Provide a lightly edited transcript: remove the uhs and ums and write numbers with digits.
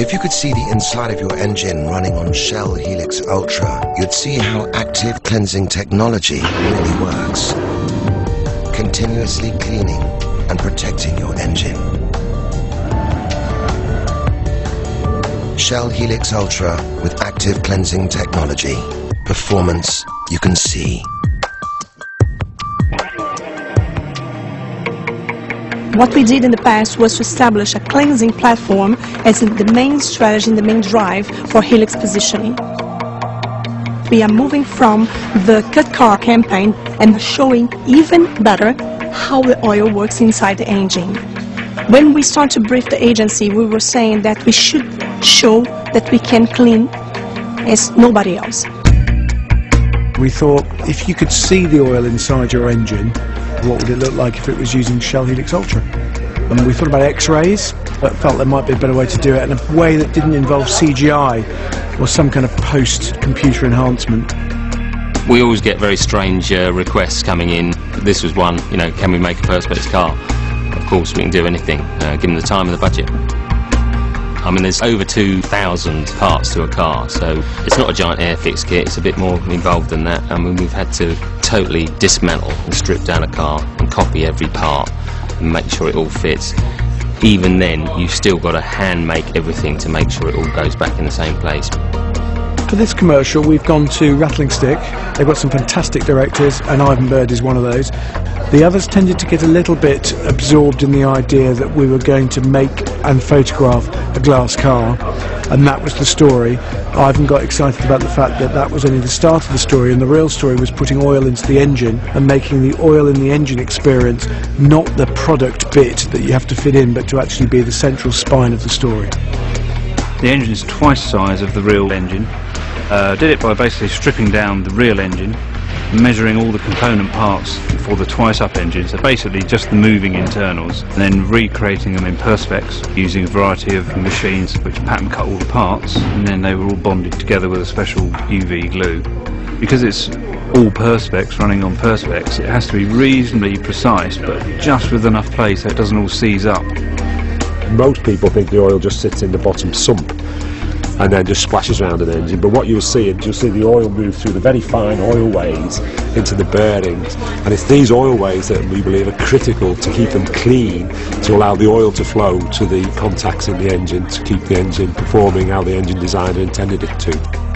If you could see the inside of your engine running on Shell Helix Ultra, you'd see how active cleansing technology really works. Continuously cleaning and protecting your engine. Shell Helix Ultra with active cleansing technology. Performance you can see. What we did in the past was to establish a cleansing platform as the main strategy and the main drive for Helix positioning. We are moving from the cut car campaign and showing even better how the oil works inside the engine. When we start to brief the agency, we were saying that we should show that we can clean as nobody else. We thought if you could see the oil inside your engine, what would it look like if it was using Shell Helix Ultra? And we thought about X-rays, but felt there might be a better way to do it, in a way that didn't involve CGI or some kind of post-computer enhancement. We always get very strange requests coming in. This was one, you know, can we make a Perspex car? Of course we can do anything, given the time and the budget. I mean, there's over 2,000 parts to a car, so it's not a giant airfix kit, it's a bit more involved than that. I mean, we've had to totally dismantle and strip down a car and copy every part and make sure it all fits. Even then, you've still got to hand make everything to make sure it all goes back in the same place. For this commercial, we've gone to Rattling Stick. They've got some fantastic directors, and Ivan Bird is one of those. The others tended to get a little bit absorbed in the idea that we were going to make and photograph a glass car, and that was the story. Ivan got excited about the fact that that was only the start of the story, and the real story was putting oil into the engine and making the oil in the engine experience not the product bit that you have to fit in, but to actually be the central spine of the story. The engine is twice the size of the real engine. Did it by basically stripping down the real engine, measuring all the component parts for the twice-up engine, so basically just the moving internals, and then recreating them in Perspex using a variety of machines which pattern cut all the parts, and then they were all bonded together with a special UV glue. Because it's all Perspex running on Perspex, it has to be reasonably precise, but just with enough play so it doesn't all seize up. Most people think the oil just sits in the bottom sump and then just splashes around an engine, but what you'll see the oil move through the very fine oil ways into the bearings, and it's these oil ways that we believe are critical to keep them clean, to allow the oil to flow to the contacts in the engine, to keep the engine performing how the engine designer intended it to.